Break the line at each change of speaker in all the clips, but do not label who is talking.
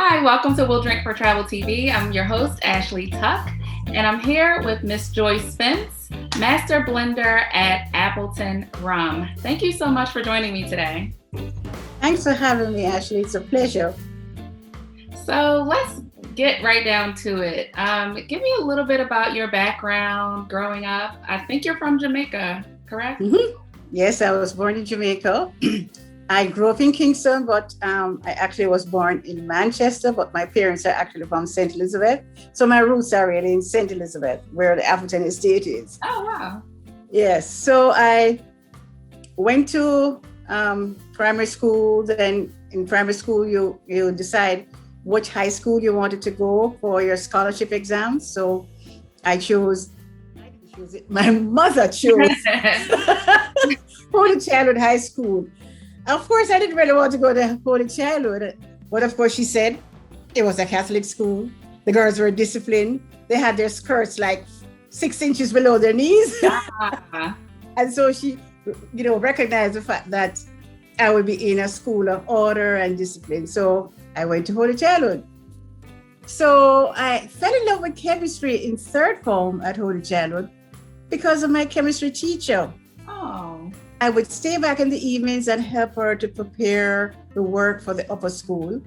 Hi, welcome to We'll Drink for Travel TV. I'm your host, Ashley Tuck, and I'm here with Miss Joy Spence, Master Blender at Appleton Rum. Thank you so much for joining me today.
Thanks for having me, Ashley. It's a pleasure.
So let's get right down to it. Give me a little bit about your background growing up. I think you're from Jamaica, correct?
Mm-hmm. Yes, I was born in Jamaica. I grew up in Kingston, but I actually was born in Manchester, but my parents are actually from St. Elizabeth. So my roots are really in St. Elizabeth, where the Appleton Estate is.
Oh, wow.
Yes, so I went to primary school. Then in primary school, you decide which high school you wanted to go for your scholarship exams. So I didn't choose it. My mother chose Holy Childhood High School. Of course, I didn't really want to go to Holy Childhood, but of course she said it was a Catholic school. The girls were disciplined. They had their skirts like 6 inches below their knees. And so she, recognized the fact that I would be in a school of order and discipline. So I went to Holy Childhood. So I fell in love with chemistry in third form at Holy Childhood because of my chemistry teacher.
Oh.
I would stay back in the evenings and help her to prepare the work for the upper school.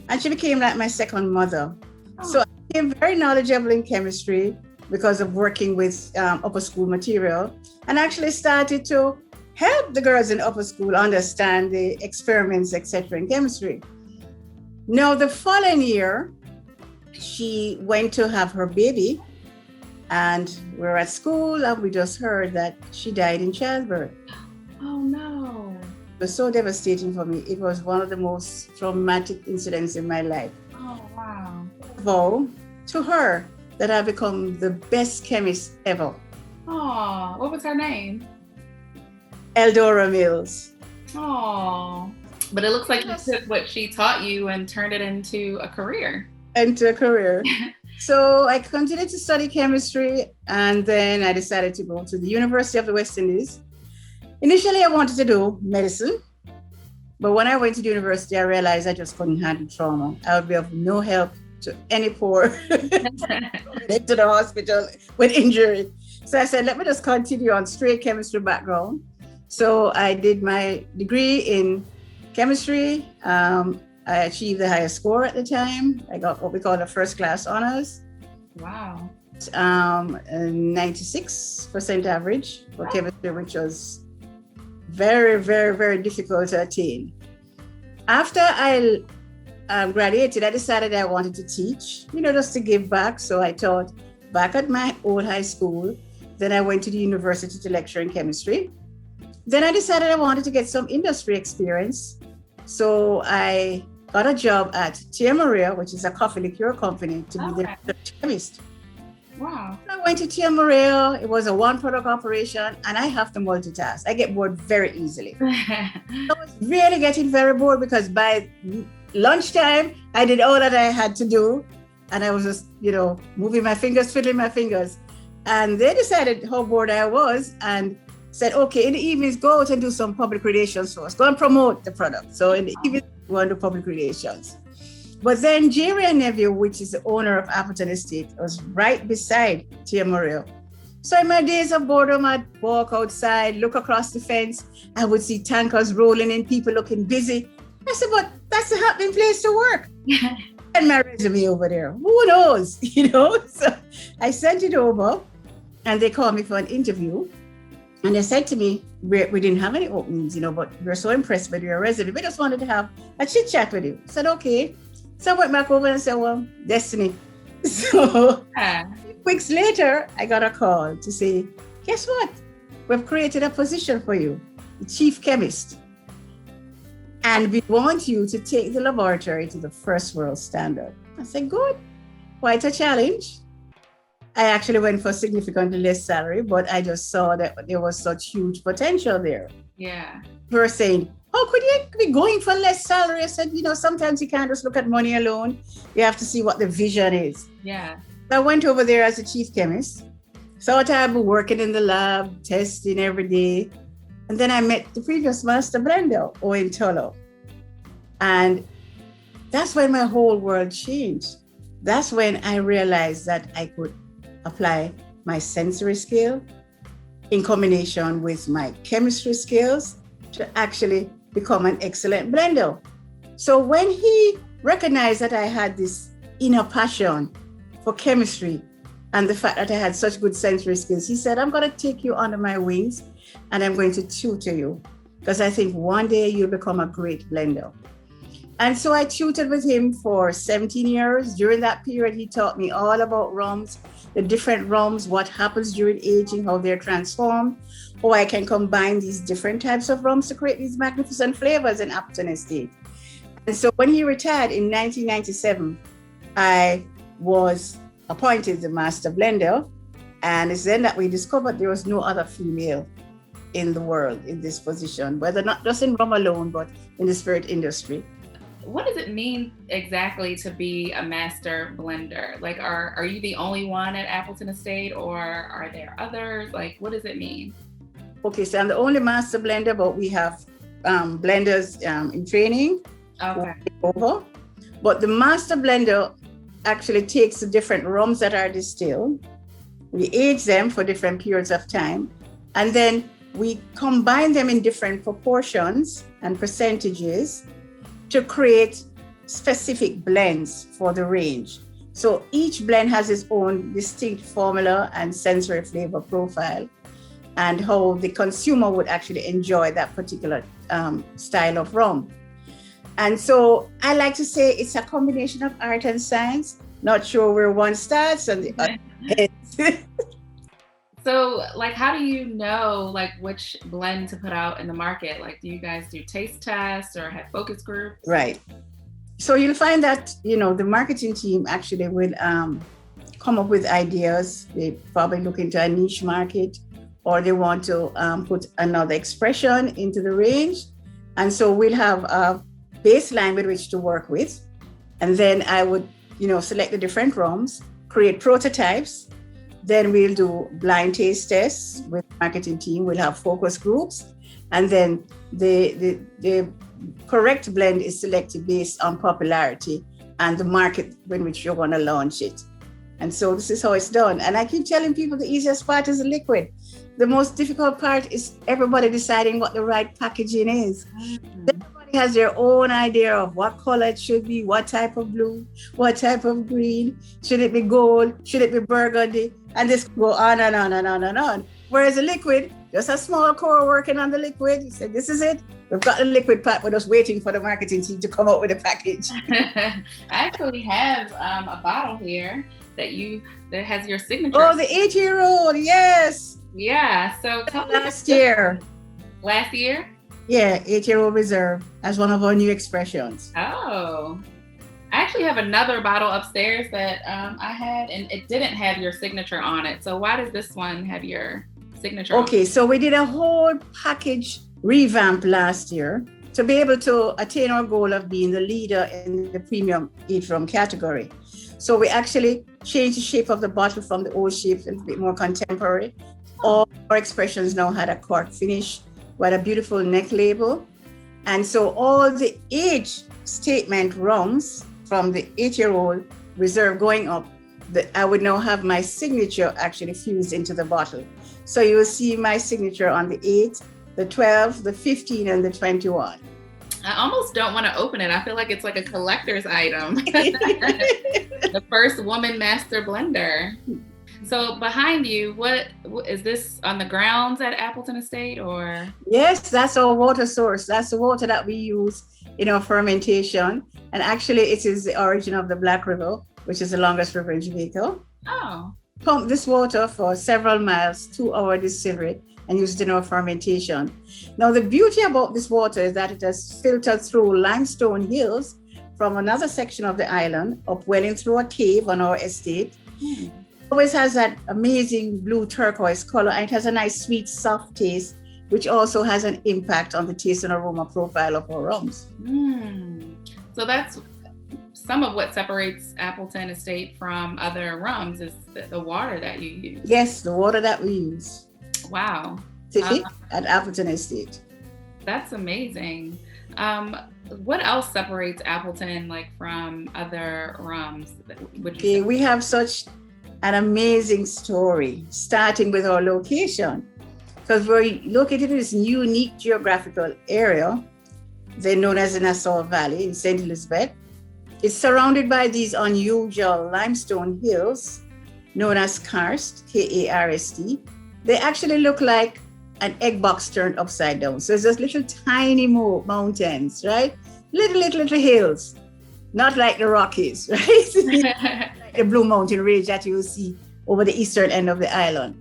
And she became like my second mother. Oh. So I became very knowledgeable in chemistry because of working with upper school material, and actually started to help the girls in upper school understand the experiments, etc. in chemistry. Now, the following year, she went to have her baby, and we were at school and we just heard that she died in childbirth.
Oh no.
It was so devastating for me. It was one of the most traumatic incidents in my life.
Oh wow.
I vow to her that I've become the best chemist ever.
Oh, what was her name?
Eldora Mills.
Oh, but it looks like you took what she taught you and turned it into a career. So I continued to study chemistry, and then I decided to go to the University of the West Indies. Initially, I wanted to do medicine, but when I went to the university, I realized I just couldn't handle trauma. I would be of no help to any poor into the hospital with injury. So I said, let me just continue on straight chemistry background. So I did my degree in chemistry. I achieved the highest score at the time. I got what we call a first class honors. Wow.
96% average for chemistry, which was very, very, very difficult to attain. After I graduated, I decided I wanted to teach, just to give back. So I taught back at my old high school. Then I went to the university to lecture in chemistry. Then I decided I wanted to get some industry experience. So I got a job at Tia Maria, which is a coffee liqueur company, to be the chemist.
Wow.
I went to Tia Maria. It was a one-product operation, and I have to multitask. I get bored very easily. I was really getting very bored because by lunchtime, I did all that I had to do, and I was just, moving my fingers, fiddling my fingers. And they decided how bored I was and said, okay, in the evenings, go out and do some public relations for us. Go and promote the product. So in the evenings, go and do public relations. But then Jerry and Nephew, which is the owner of Appleton Estate, was right beside Tia Maria. So in my days of boredom, I'd walk outside, look across the fence. I would see tankers rolling in, people looking busy. I said, but that's a happening place to work. And my resume over there. Who knows? So I sent it over, and they called me for an interview. And they said to me, we didn't have any openings, but we're so impressed with your resume. We just wanted to have a chit chat with you. I said, okay. So I went back over and said, well, destiny. So weeks later, I got a call to say, guess what? We've created a position for you, the chief chemist. And we want you to take the laboratory to the first world standard. I said, good. Quite a challenge. I actually went for significantly less salary, but I just saw that there was such huge potential there.
Yeah.
They were saying, how could you be going for less salary? I said, sometimes you can't just look at money alone. You have to see what the vision is.
Yeah.
I went over there as a chief chemist. So I'd be working in the lab, testing every day. And then I met the previous master blender, Owen Tullow. And
That's when my whole world changed. That's when I realized that I could apply my sensory skill in combination with my chemistry skills to actually become an excellent blender. So when he recognized that I had this inner passion for chemistry and the fact that I had such good sensory skills, he said, I'm going to take you under my wings and I'm going to tutor you because I think one day you'll become a great blender. And so I tutored with him for 17 years. During that period, he taught me all about rums, the different rums, what happens during aging, how they're transformed, how I can combine these different types of rums to create these magnificent flavors in Appleton Estate. And so when he retired in 1997, I was appointed the master blender. And it's then that we discovered there was no other female in the world in this position, whether not just in rum alone, but in the spirit industry.
What does it mean exactly to be a master blender? Like, are you the only one at Appleton Estate, or are there others? Like, what does it mean?
Okay, so I'm the only master blender, but we have blenders in training.
Okay.
Over. But the master blender actually takes the different rums that are distilled. We age them for different periods of time, and then we combine them in different proportions and percentages to create specific blends for the range. So each blend has its own distinct formula and sensory flavor profile, and how the consumer would actually enjoy that particular style of rum. And so I like to say it's a combination of art and science. Not sure where one starts and the other ends.
So, like, how do you know, like, which blend to put out in the market? Like, do you guys do taste tests or have focus groups?
Right. So you'll find that, the marketing team actually will come up with ideas. They probably look into a niche market, or they want to put another expression into the range. And so we'll have a baseline with which to work with. And then I would, select the different rums, create prototypes. Then we'll do blind taste tests with the marketing team. We'll have focus groups. And then the correct blend is selected based on popularity and the market in which you're going to launch it. And so this is how it's done. And I keep telling people the easiest part is the liquid. The most difficult part is everybody deciding what the right packaging is. Everybody has their own idea of what color it should be, what type of blue, what type of green. Should it be gold? Should it be burgundy? And this go on and on and on and on. Whereas the liquid, just a small core working on the liquid. You say, this is it. We've got the liquid pack. We're just waiting for the marketing team to come up with a package.
I actually have a bottle here that has your signature.
Oh, the 8-year-old, yes.
Yeah. So
last year.
Last year?
Yeah, 8-year-old reserve as one of our new expressions.
Oh. I actually have another bottle upstairs that I had, and it didn't have your signature on it. So why does this one have your signature on it?
Okay, so we did a whole package revamp last year to be able to attain our goal of being the leader in the premium 8 rum category. So we actually changed the shape of the bottle from the old shape and a bit more contemporary. All our expressions now had a cork finish with a beautiful neck label. And so all the age statement rums from the 8-year-old reserve going up, I would now have my signature actually fused into the bottle. So you will see my signature on the 8, the 12, the 15, and the 21.
I almost don't want to open it. I feel like it's like a collector's item. The first woman master blender. So behind you, what is this on the grounds at Appleton Estate, or?
Yes, that's our water source. That's the water that we use in our fermentation. And actually it is the origin of the Black River, which is the longest river in Jamaica.
Oh.
Pump this water for several miles to our distillery and use it in our fermentation. Now, the beauty about this water is that it has filtered through limestone hills from another section of the island, upwelling through a cave on our estate. It always has that amazing blue turquoise color, and it has a nice sweet soft taste, which also has an impact on the taste and aroma profile of our rums.
So that's some of what separates Appleton Estate from other rums, is the water that you use.
Yes, the water that we use.
Wow.
At Appleton Estate.
That's amazing. what else separates Appleton like from other rums? Would you
Okay,
say?
we have such an amazing story, starting with our location, because we're located in this unique geographical area, then known as the Nassau Valley in St. Elizabeth. It's surrounded by these unusual limestone hills known as karst, K-A-R-S-T. They actually look like an egg box turned upside down. So it's just little tiny mountains, right? Little hills, not like the Rockies, right? Like the Blue Mountain Range that you see over the eastern end of the island.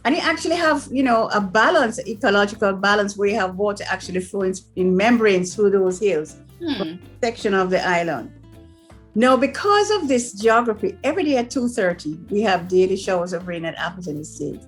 And you actually have, a balance, ecological balance, where you have water actually flowing in membranes through those hills, section of the island. Now, because of this geography, every day at 2:30, we have daily showers of rain at Appleton Estate.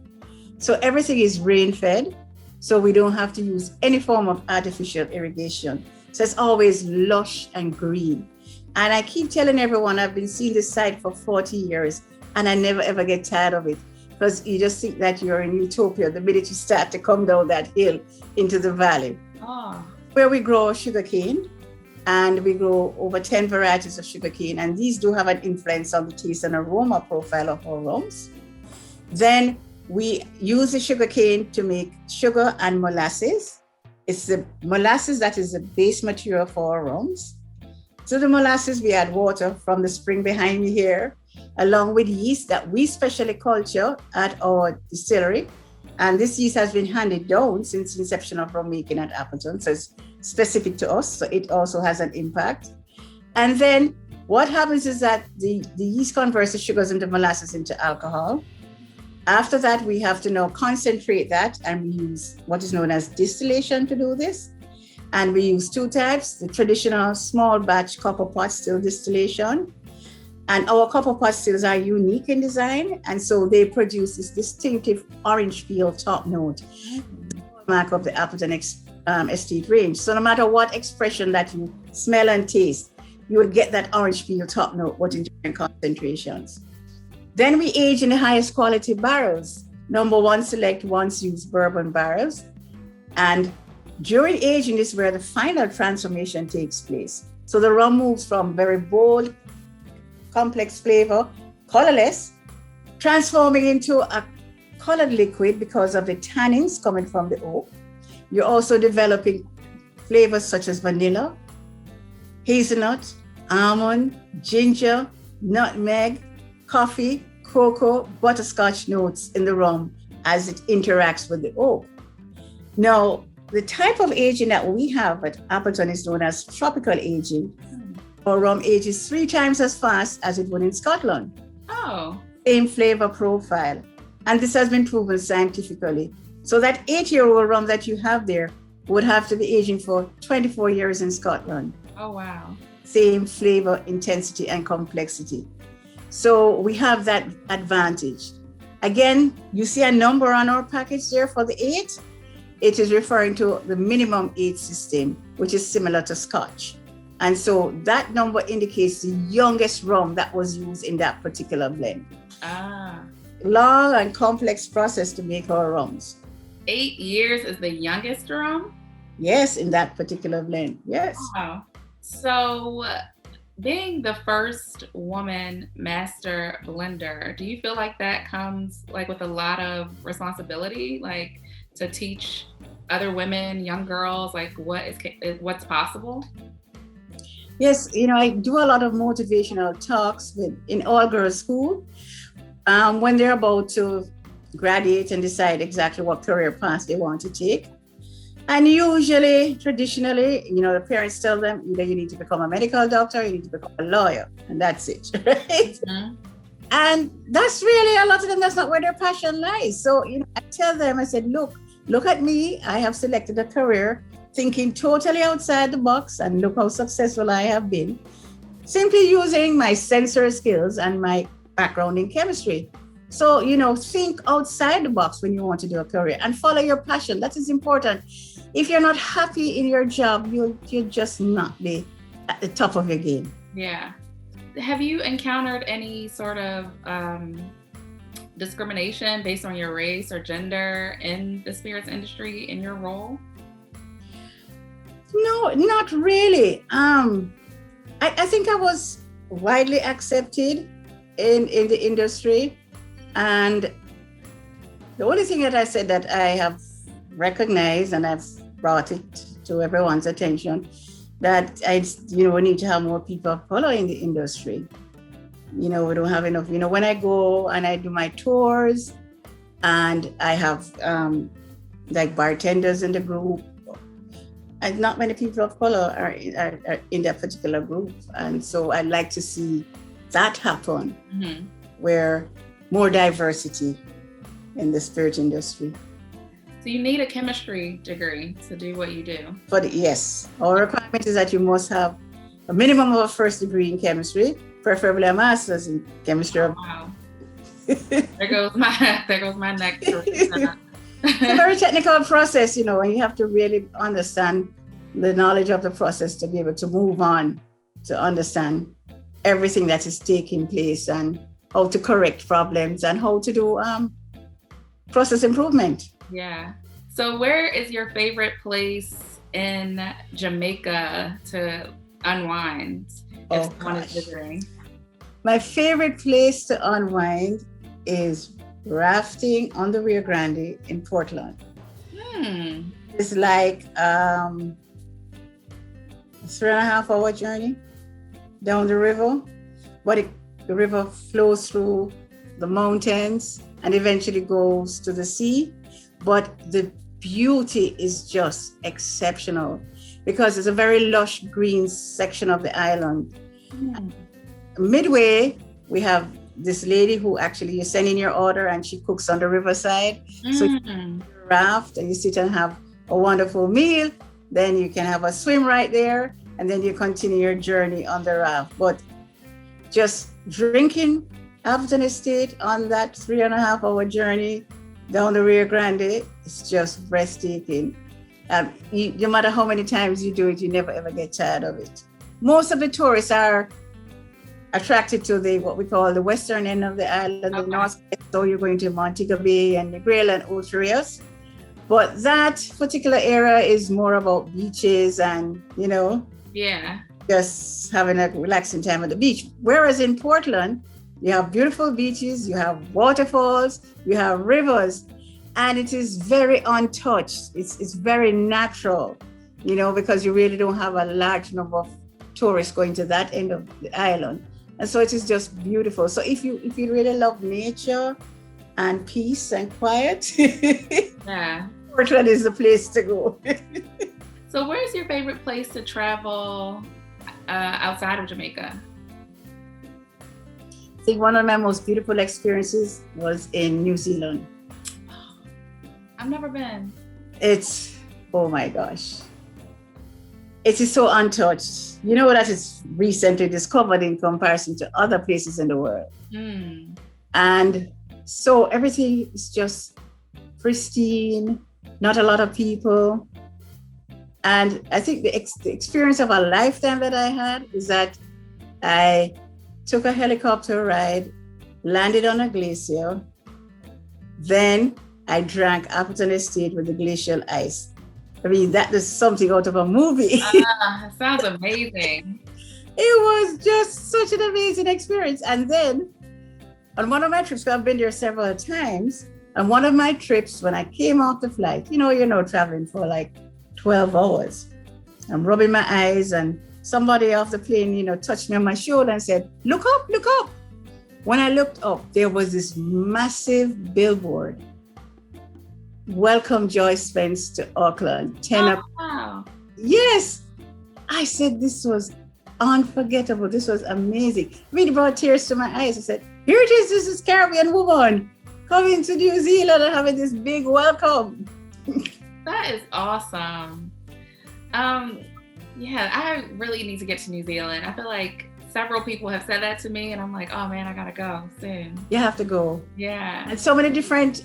So everything is rain fed, so we don't have to use any form of artificial irrigation. So it's always lush and green. And I keep telling everyone, I've been seeing this site for 40 years, and I never ever get tired of it, because you just think that you're in utopia the minute you start to come down that hill into the valley. Where we grow sugarcane, and we grow over 10 varieties of sugarcane, and these do have an influence on the taste and aroma profile of our rums. Then we use the sugarcane to make sugar and molasses. It's the molasses that is the base material for our rums. To the molasses, we add water from the spring behind me here, along with yeast that we specially culture at our distillery. And this yeast has been handed down since the inception of rum making at Appleton. So it's specific to us. So it also has an impact. And then what happens is that the yeast converts the sugars into molasses into alcohol. After that, we have to now concentrate that, and we use what is known as distillation to do this. And we use two types, the traditional small batch copper pot still distillation. And our copper pot stills are unique in design, and so they produce this distinctive orange peel top note, mark of the Appleton Estate range. So no matter what expression that you smell and taste, you will get that orange peel top note, but in different concentrations. Then we age in the highest quality barrels. Number one, select once used bourbon barrels. And during aging is where the final transformation takes place. So the rum moves from very bold, complex flavor, colorless, transforming into a colored liquid because of the tannins coming from the oak. You're also developing flavors such as vanilla, hazelnut, almond, ginger, nutmeg, coffee, cocoa, butterscotch notes in the rum as it interacts with the oak. Now, the type of aging that we have at Appleton is known as tropical aging. Our rum ages 3 times as fast as it would in Scotland.
Oh.
Same flavor profile. And this has been proven scientifically. So that 8-year-old rum that you have there would have to be aging for 24 years in Scotland.
Oh, wow.
Same flavor, intensity, and complexity. So we have that advantage. Again, you see a number on our package there for the 8. It is referring to the minimum age system, which is similar to Scotch. And so that number indicates the youngest rum that was used in that particular blend. Long and complex process to make our rums.
8 years is the youngest rum?
Yes, in that particular blend. Yes.
Wow. So being the first woman master blender, do you feel like that comes like with a lot of responsibility, like to teach other women, young girls, like what's possible?
Yes, I do a lot of motivational talks in all girls school when they're about to graduate and decide exactly what career path they want to take. And usually, traditionally, the parents tell them either you need to become a medical doctor, you need to become a lawyer, and that's it, right? Mm-hmm. And that's really, a lot of them, that's not where their passion lies. So, I tell them, I said, look at me. I have selected a career thinking totally outside the box, and look how successful I have been, simply using my sensory skills and my background in chemistry. So, think outside the box when you want to do a career and follow your passion. That is important. If you're not happy in your job, you'll just not be at the top of your game.
Yeah. Have you encountered any sort of discrimination based on your race or gender in the spirits industry in your role?
No, not really. I think I was widely accepted in the industry. And the only thing that I said that I have recognized and I've brought it to everyone's attention that we need to have more people of color in the industry. We don't have enough. When I go and I do my tours and I have like bartenders in the group, and not many people of color are in that particular group. And so I'd like to see that happen, where more diversity in the spirit industry.
So you need a chemistry degree to do what you do.
But yes, our requirement is that you must have a minimum of a first degree in chemistry, preferably a master's in chemistry.
Oh, wow. There goes my next.
It's a very technical process, and you have to really understand the knowledge of the process to be able to move on, to understand everything that is taking place and how to correct problems and how to do process improvement.
Yeah. So where is your favorite place in Jamaica to unwind if someone is visiting?
My favorite place to unwind is rafting on the Rio Grande in Portland. It's like a 3.5-hour journey down the river, but the river flows through the mountains and eventually goes to the sea. But the beauty is just exceptional because it's a very lush green section of the island. Midway, we have this lady who actually you send in your order and she cooks on the riverside. So you raft and you sit and have a wonderful meal. Then you can have a swim right there and then you continue your journey on the raft. But just drinking Appleton Estate on that 3.5-hour journey down the Rio Grande, it's just breathtaking. No matter how many times you do it, you never ever get tired of it. Most of the tourists are attracted to what we call the western end of the island, the north. So you're going to Montego Bay and Negril and Ocho Rios. But that particular area is more about beaches and, just having a relaxing time at the beach. Whereas in Portland, you have beautiful beaches, you have waterfalls, you have rivers, and it is very untouched. It's very natural, because you really don't have a large number of tourists going to that end of the island. And so it is just beautiful. So if you really love nature and peace and quiet, Portland is the place to go.
So where's your favorite place to travel outside of Jamaica?
I think one of my most beautiful experiences was in New Zealand.
I've never been.
Oh my gosh. It is so untouched. That it's recently discovered in comparison to other places in the world. And so everything is just pristine, not a lot of people. And I think the experience of a lifetime that I had is that I took a helicopter ride, landed on a glacier, then I drank Appleton Estate with the glacial ice. I mean, that is something out of a movie.
Sounds amazing.
It was just such an amazing experience. And then on one of my trips, I've been there several times, and one of my trips, when I came off the flight, traveling for like 12 hours. I'm rubbing my eyes and somebody off the plane, touched me on my shoulder and said, look up, look up. When I looked up, there was this massive billboard. Welcome Joy Spence to Auckland. 10 o'clock.
Wow.
Yes. I said, this was unforgettable. This was amazing. I mean, it brought tears to my eyes. I said, here it is. This is Caribbean woman coming to New Zealand and having this big welcome.
That is awesome. Yeah, I really need to get to New Zealand. I feel like several people have said that to me and I'm like, oh man, I gotta go soon.
You have to go.
Yeah.
And so many different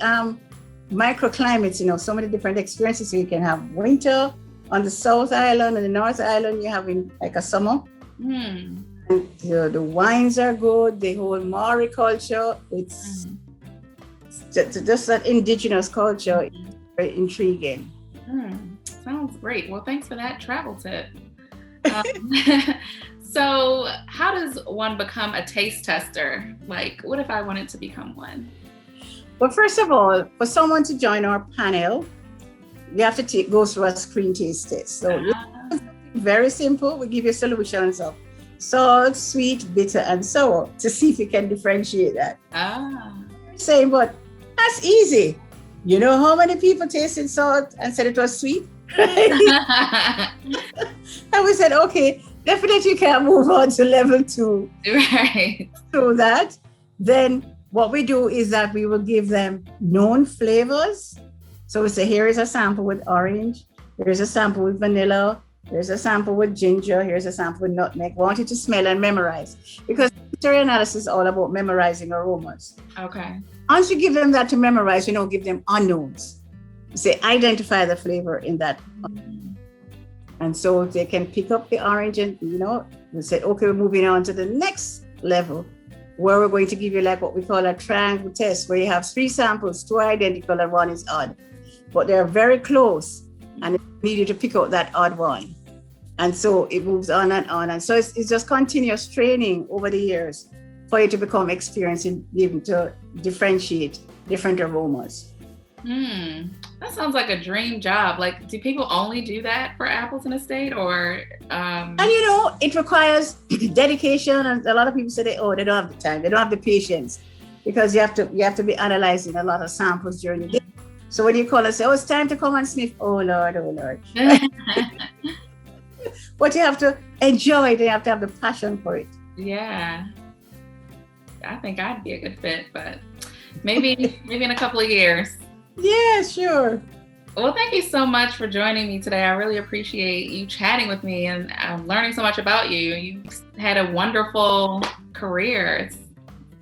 microclimates, so many different experiences. So you can have winter on the South Island and the North Island, you're having like a summer. And, the wines are good, the whole Maori culture, it's just that indigenous culture is very intriguing.
Sounds great. Well, thanks for that travel tip. So how does one become a taste tester? Like, what if I wanted to become one?
Well, first of all, for someone to join our panel, you have to go through a screen taste test. So very simple. We give you solutions of salt, sweet, bitter, and sour to see if you can differentiate that. Saying, but that's easy. You know how many people tasted salt and said it was sweet? And we said, okay, definitely you can't move on to level 2.
Right.
So that, then what we do is that we will give them known flavors. So we say, here is a sample with orange. Here's a sample with vanilla. Here's a sample with ginger. Here's a sample with nutmeg. We want you to smell and memorize, because history analysis is all about memorizing aromas.
Okay.
Once you give them that to memorize, you don't give them unknowns. You say, identify the flavor in that. And so they can pick up the orange and, we say, okay, we're moving on to the next level, where we're going to give you like what we call a triangle test, where you have 3 samples, 2 are identical and 1 is odd. But they're very close, and they need you to pick out that odd one. And so it moves on and on. And so it's just continuous training over the years for you to become experienced in being able to differentiate different aromas.
That sounds like a dream job. Like, do people only do that for Appleton Estate, or? And
it requires dedication. And a lot of people say they don't have the time, they don't have the patience, because you have to be analyzing a lot of samples during the day. So when you call and say, it's time to come and sniff, oh Lord. But you have to enjoy it, you have to have the passion for it.
Yeah. I think I'd be a good fit, but maybe in a couple of years.
Yeah, sure.
Well, thank you so much for joining me today. I really appreciate you chatting with me and learning so much about you. You had a wonderful career. It's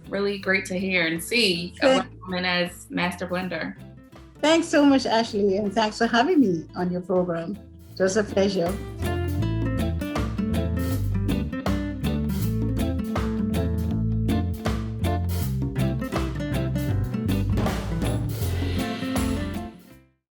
really great to hear and see a woman as master blender.
Thanks so much, Ashley, and thanks for having me on your program. It was a pleasure.